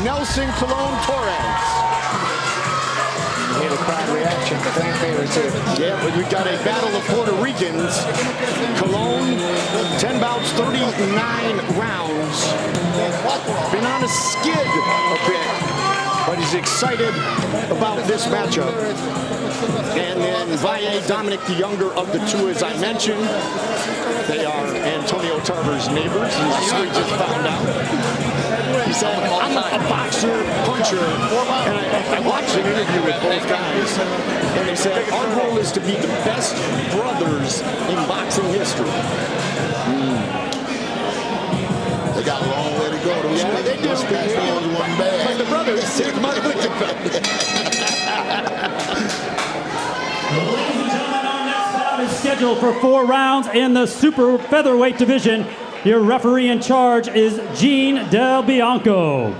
Nelson Colon Torres. You hear the crowd reaction, the fan favorites here. Yeah, but we've got a battle of Puerto Ricans. Colon, 10 bouts, 39 rounds. Been on a skid a bit, but he's excited about this matchup. And then Valle, Dominic, the younger of the two, as I mentioned. They are Antonio Tarver's neighbors, as we just found out. He said, I'm a boxer, puncher, and I watched an interview with both guys, and they said, our goal is to be the best brothers in boxing history. They got a long way to go. Yeah, they do. But the brothers, Ladies and gentlemen, our next bout is scheduled for 4 rounds in the super featherweight division. Your referee in charge is Gene Del Bianco.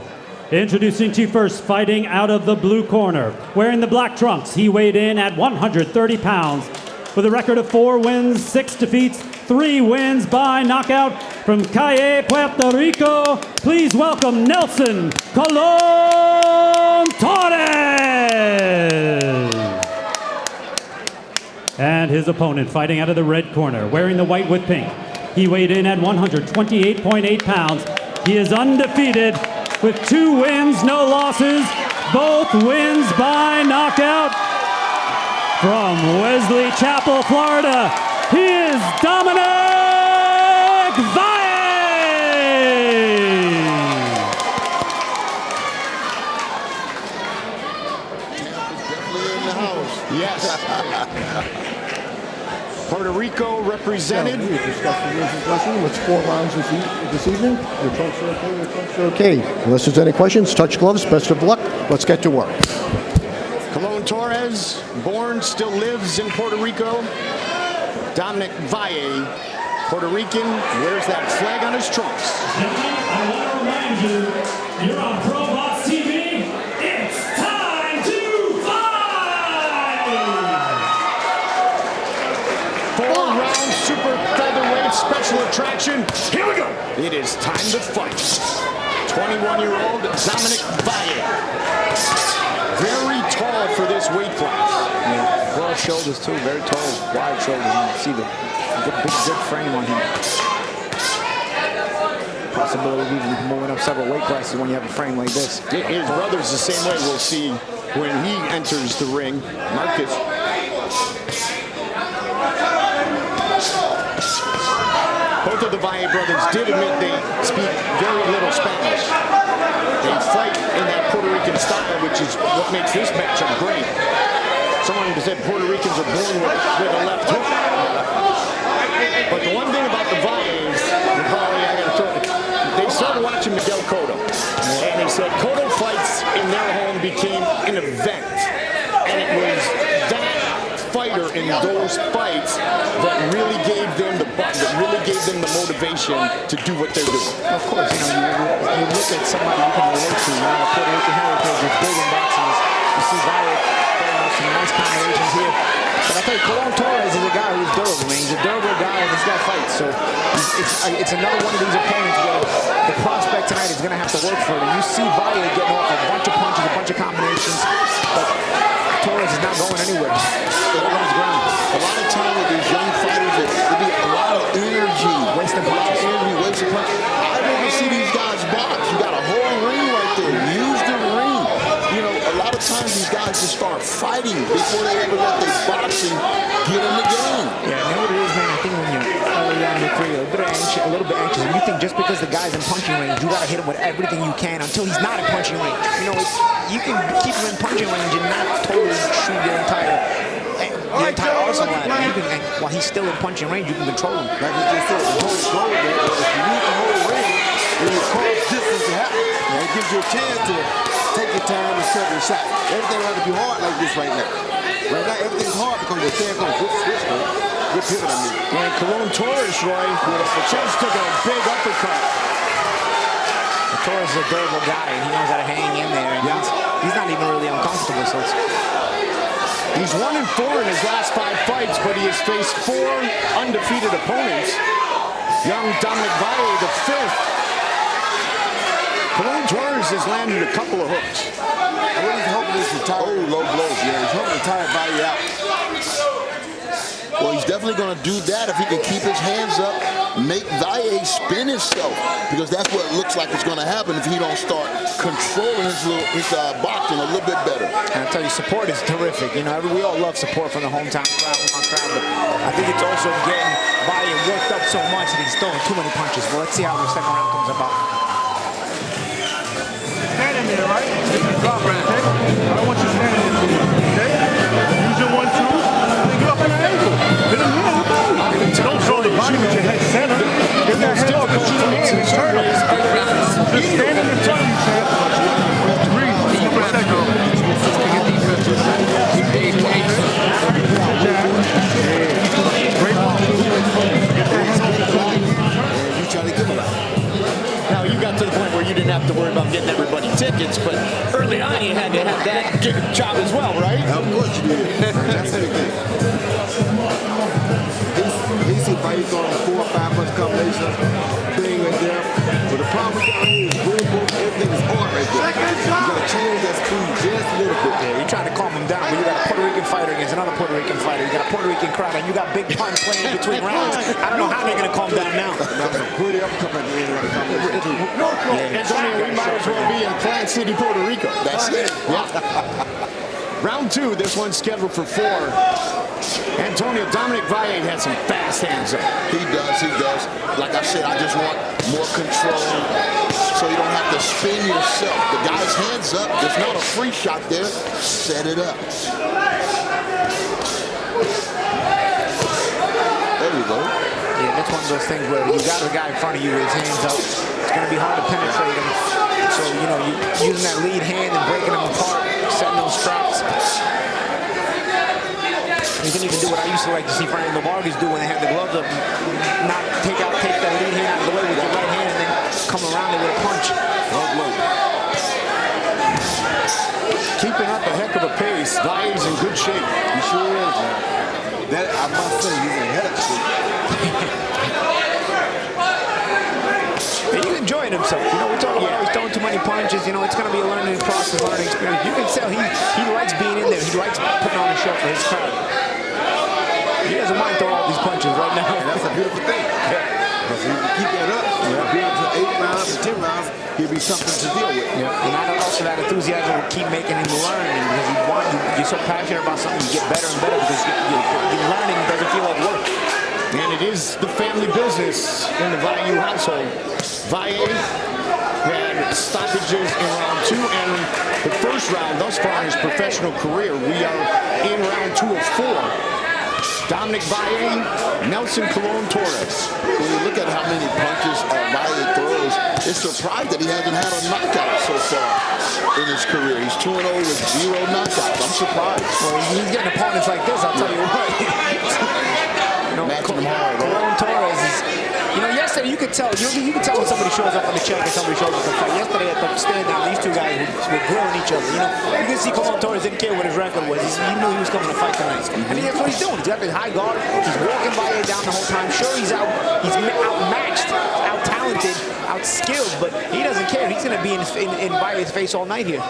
Introducing to you first, fighting out of the blue corner. Wearing the black trunks, he weighed in at 130 pounds. With a record of 4 wins, 6 defeats, 3 wins by knockout. From Calle, Puerto Rico, please welcome Nelson Colon Torres. And his opponent fighting out of the red corner, wearing the white with pink. He weighed in at 128.8 pounds. He is undefeated with 2 wins, no losses, both wins by knockout. From Wesley Chapel, Florida, he is Dominic Valle. Definitely in the house. yes. Puerto Rico represented. It's 4 rounds this evening. Your trunks are okay, your trunks are okay. Unless there's any questions, touch gloves, best of luck. Let's get to work. Colon Torres, born, still lives in Puerto Rico. Dominic Valle, Puerto Rican, wears that flag on his trunks. Gentlemen, I want to remind you, you're on ProBox TV. It's time to fight! 4-round super featherweight special attraction. Here we go. It is time to fight. 21-year-old Dominic Valle. Very tall for this weight class. Yeah, broad shoulders too, very tall, wide shoulders. You can see the big frame on him. Possibility of even moving up several weight classes when you have a frame like this. His brother's the same way. We'll see when he enters the ring. Marcus. Both of the Valle brothers did admit they speak very little Spanish. They fight in that Puerto Rican style, which is what makes this matchup great. Someone said Puerto Ricans are born with a left hook. But the one thing about the Valles, they started watching Miguel Cotto. And they said Cotto fights in their home became an event. And it was that fighter in those fights that really gave them the motivation to do what they're doing. Of course, you look at somebody you can relate to. You know, Puerto Rican heritage is big in boxing. You see Valle throwing out some nice combinations here. But I tell you, Colon Torres is a guy who's durable, man. He's a durable guy and he's got fights. So it's another one of these opponents where the prospect tonight is going to have to work for it. And you see Valle getting off a bunch of punches, a bunch of combinations. But Torres is not going anywhere. A lot of time with these young fighters, there be a lot of energy. Wasting punches. Wasting punches. I never see these guys box. You got a whole ring right there. Use the ring. You know, a lot of times these guys just start fighting before they ever let their boxing get in the game. Yeah, you know what it is, man? I think when you're early on in your career, a little bit anxious, and you think just because the guy's in punching range, you gotta hit him with everything you can until he's not in punching range. You know, you can keep him in punching range and not totally shoot your entire arsenal at him. While he's still in punching range, you can control him. Like you just said, the whole goal there, if you need the whole ring, then you cross distance to happen. It gives you a chance to take your time and set your shot. Everything has to be hard like this right now. Right now, everything's hard because you're staying on good switch, man. Good pivot, I mean. When Colon Torres, Roy, just took a big uppercut. Torres is a durable guy, and he knows how to hang in there. And he's not even really uncomfortable, so he's 1-4 in his last 5 fights, but he has faced 4 undefeated opponents. Young Dominic Valle, the 5th. Colón Torres has landed a couple of hooks. What he's hoping is to tire. Oh, low blows. Yeah, he's hoping to tire Valle out. Well, he's definitely going to do that if he can keep his hands up, make Valle spin himself, because that's what it looks like is going to happen if he don't start controlling his boxing a little bit better. And I tell you, support is terrific. You know, we all love support from the hometown crowd, but I think it's also getting Valle worked up so much that he's throwing too many punches. Well, let's see how the second round comes about. Standing there, right? Drop right, okay? I don't want you standing there, okay? Use your 1-2. Get up in the ankle. Hit him here, look out. Don't throw the body with your head center. Get that head up and shoot him in and turn him. Just stand in and turn him, Chad. Breathe. Just let go. Great ball. Get that head up. And you try to give him that. Now, you got to the point where you didn't have to worry about getting everybody tickets, but early on you had to have that job as well, right? Of course you did. That's the thing. He see Valle throwing 4 or 5 punch combinations, thing right there. But the problem we got here is everything is hard right there. You got to change that speed just a little bit. You're trying to calm him down, but you got a Puerto Rican fighter against another Puerto Rican fighter. You got a Puerto Rican crowd, and you got Big Pun playing in between rounds. I don't know how they're going to calm down now. That was a pretty uppercut at the end of that combination, too. Antonio, we might as well be in Plant City, Puerto Rico. That's it. Round 2, this one's scheduled for 4. Antonio, Dominic Valle had some fast hands up. He does, he does. Like I said, I just want more control so you don't have to spin yourself. The guy's hands up. There's not a free shot there. Set it up. There we go. Yeah, that's one of those things where you got a guy in front of you with his hands up. It's going to be hard to penetrate him. So, you know, you using that lead hand and breaking them apart, setting those traps. You can even do what I used to like to see Frank Vargas do when they had the gloves up. Not take that lead hand out of the way with your right hand and then come around it with a punch. Keeping up a heck of a pace. Valle's in good shape. He sure is, man. That, I must say, he's in heck of shape. He's enjoying himself. You know, we talk about he's throwing too many punches. You know, it's going to be a learning process, learning experience. You can tell he likes being in there. He likes putting on a show for his crowd. He doesn't mind throwing all these punches right now. And that's a beautiful thing. Because if you can keep that up, being to 8 rounds and 10 rounds, he'll be something to deal with. And also that enthusiasm will keep making him learn. Because you're so passionate about something, you get better and better because your learning doesn't feel like work. And it is the family business in the Valle household. Valle had stoppages in round 2 and the first round thus far in his professional career. We are in round 2 of 4. Dominic Valle, Nelson Colón Torres. When you look at how many punches Valle throws, it's surprised that he hasn't had a knockout so far in his career. He's 2-0 with 0 knockouts. I'm surprised. Well, he's getting opponents like this, I'll tell you what. Matching him hard, right? Colón Torres is, you know, yesterday you could tell when somebody shows up on the check and somebody shows up on the fight. Yesterday at the stand down, these two guys were grilling each other. You know, you can see Colón Torres didn't care what his record was. He knew he was coming to fight tonight. And that's what he's doing. He's got this high guard. He's walking Valle down the whole time. Sure, he's outmatched, out-talented, out-skilled, but he doesn't care. He's going to be in Valle's face all night here.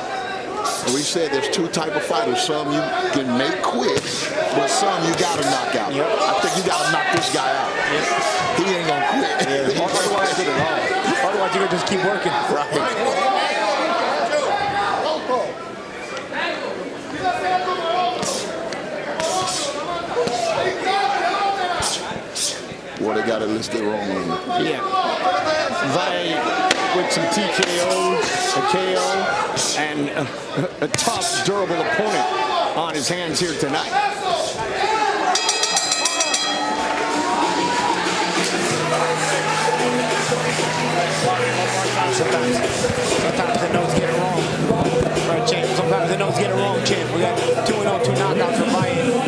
We said there's 2 types of fighters. Some you can make quit, but some you got to knock out. Yep. I think you got to knock this guy out. Yep. He ain't going to quit. Otherwise, you're going to just keep working. Right. Well, they got it listed wrong. Yeah. Valle with some TKOs, a KO, and a tough, durable opponent on his hands here tonight. Sometimes the notes get it wrong. Right, champ? Sometimes the notes get it wrong, champ. We got 2-0, 2 knockouts for Valle.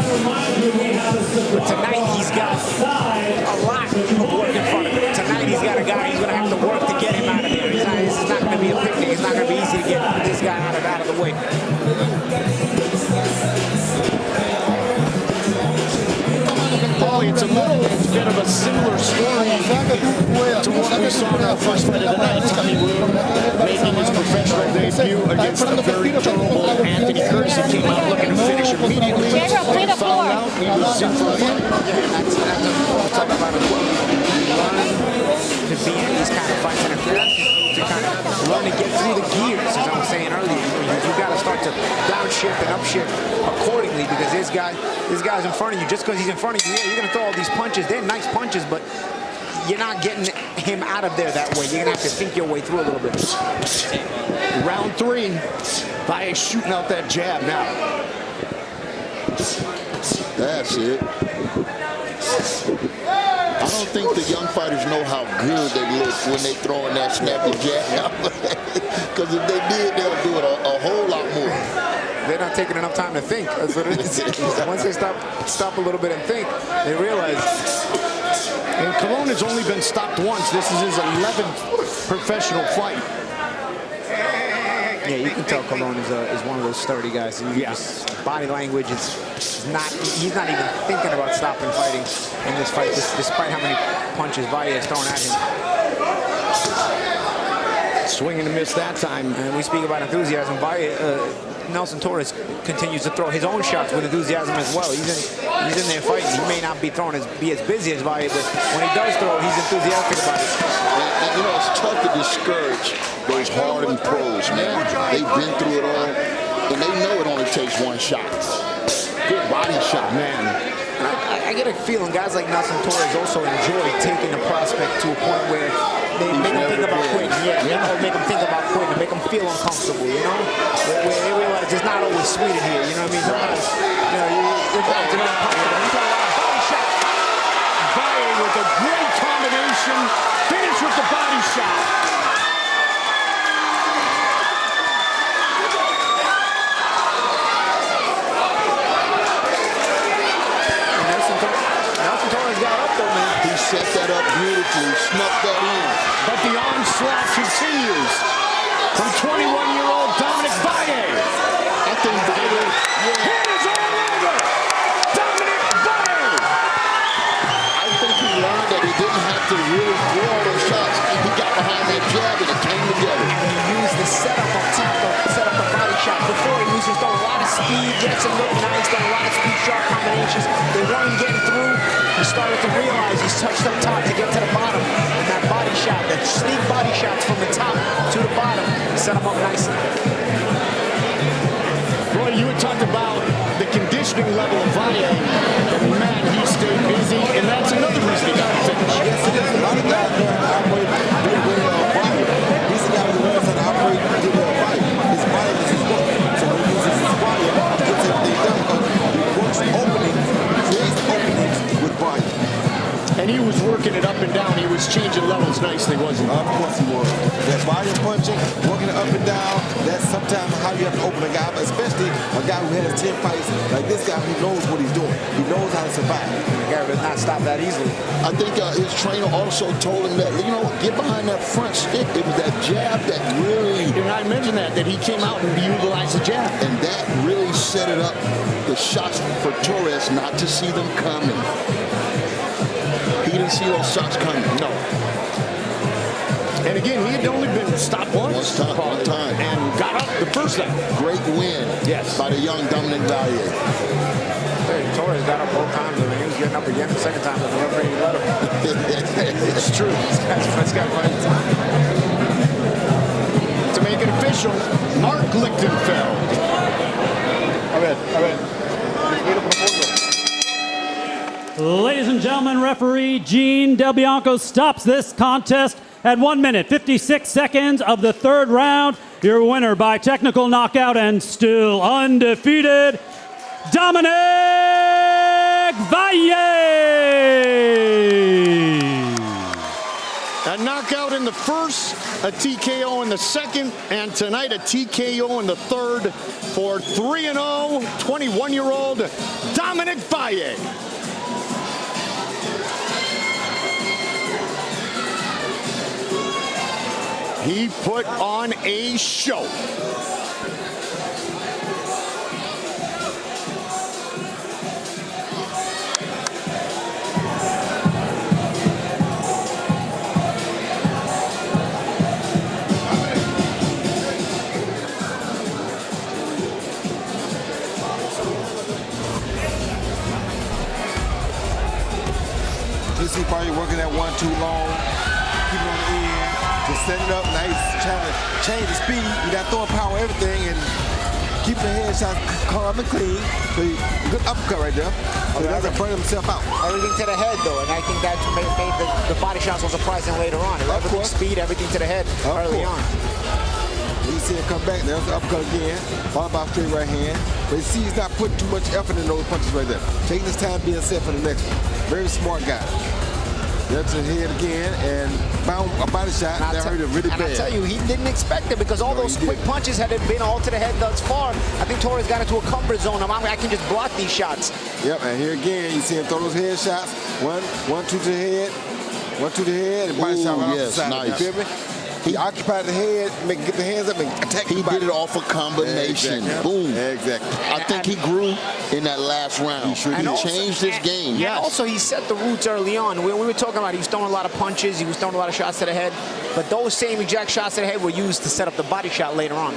But tonight he's got a lot of work in front of him. Tonight he's got a guy he's going to have to work to get him out of there. This is not going to be a picnic. It's not going to be easy to get this guy out of the way. Paulie, it's a little bit of a similar story to what we saw in our first fight of the night. Tommy Wu making professional debut against the very durable Anthony Curtis. He came out looking to finish immediately. When he found out he was in for a fight. That's what we're talking about as well. Learn to be in these kind of fights and to kind of learn to get through the gears, as I was saying earlier. You got to start to downshift and upshift accordingly, because this guy's in front of you. Just because he's in front of you, yeah, you're going to throw all these punches. They're nice punches, but you're not getting him out of there that way. You're going to have to think your way through a little bit. Round 3, Valle shooting out that jab now. That's it. I don't think the young fighters know how good they look when they throw in that snappy jab. Because if they did, they'll do it a whole lot more. They're not taking enough time to think. That's what it is. Once they stop a little bit and think, they realize. And Colon has only been stopped once. This is his 11th professional fight. Yeah, you can tell Colon is one of those sturdy guys. His body language is not. He's not even thinking about stopping fighting in this fight, despite how many punches Valle has thrown at him. Swing and a miss that time. And we speak about enthusiasm. Nelson Torres continues to throw his own shots with enthusiasm as well. He's in there fighting. He may not be be as busy as Valle, but when he does throw, he's enthusiastic about it. And you know, it's tough to discourage those hardened pros, man. They've been through it all, and they know it only takes one shot. Good body shot, man. I get a feeling guys like Nelson Torres also enjoy taking the prospect to a point where they make them think about quitting. Or make them think about quitting, and make them feel uncomfortable, you know? Where they realize it's not always sweet in here, you know what I mean? Sometimes, you're back to not comfortable. You got a lot of body shot. Valle with a great combination. Finish with the body shot. Nelson Torres got up though, man. He set that up beautifully, snuck that in. But the onslaught continues from 21-year-old Dominic Valle. I think Valle, It is all over. Dominic Valle. I think he learned that he didn't have to really throw all those shots. He got behind that jab and it came together. He used the setup up top, set up the body shot. Before he was just throwing a lot of speed, gets him looking nice, throwing a lot of speed shot combinations. They weren't getting through. He started to realize he's touched up top to get to the bottom. And that body shot, that sneak body shots from the top to the bottom, set him up nicely. Roy, you had talked about the conditioning level of Valle, and man, he stayed busy, and that's another reason he got to finish. Yes, it is. A lot of guys learn how to operate body. He's the guy who learns how to operate body. His body is his work. So when he uses his body, he gets everything done because he works openings, creates openings with body. And he was working it up and down. He was changing levels nicely, wasn't he? Of course he was. That body punching, working it up and down, that's sometimes how you have to open a guy, but especially a guy who has 10 fights like this guy who knows what he's doing. He knows how to survive. The guy does not stop that easily. I think his trainer also told him that, get behind that front stick. It was that jab that really... And I mentioned that he came out and utilized the jab. And that really set it up, the shots for Torres, not to see them coming. He didn't see those shots coming. No. And again, he had only been stopped once. One time. And got up the first time. Great win by the young Dominic Valle. Torres got up both times. I mean, he was getting up again the second time, but the referee let him. It's true. This guy's fighting time. To make it official, Mark Lichtenfeld. All right. Ladies and gentlemen, referee Gene Del Bianco stops this contest at 1 minute, 56 seconds of the third round. Your winner by technical knockout and still undefeated, Dominic Valle. A knockout in the first, a TKO in the second, and tonight a TKO in the third for 3-0, 21-year-old Dominic Valle. He put on a show. Torres working that 1-2 long, keep it on the end, just set it up. Now he's trying to change the speed. He's not throwing power everything and keep the head shots calm and clean. So good uppercut right there. So he doesn't burn himself out. Everything to the head, though, and I think that made the body shots so surprising later on. Everything speed, everything to the head early on. You see him come back, there's the uppercut again, followed by straight right hand. But you see he's not putting too much effort in those punches right there. Taking his time being set for the next one. Very smart guy. There's the head again, and bound a body shot. That hurt him really bad. And I tell you, he didn't expect it because all those quick punches had been all to the head thus far. I think Torres got into a comfort zone. I can just block these shots. Yep, and here again, you see him throw those head shots. One, two to the head. One to the head, and body shot right off the side. Nice. You feel me? He occupied the head, get the hands up and attack. He did it off a combination. Exactly. Boom. Exactly. I think he grew in that last round. He changed his game. And also, he set the roots early on. We were talking about he was throwing a lot of punches. He was throwing a lot of shots to the head. But those same exact shots to the head were used to set up the body shot later on.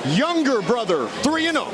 Younger brother, 3-0.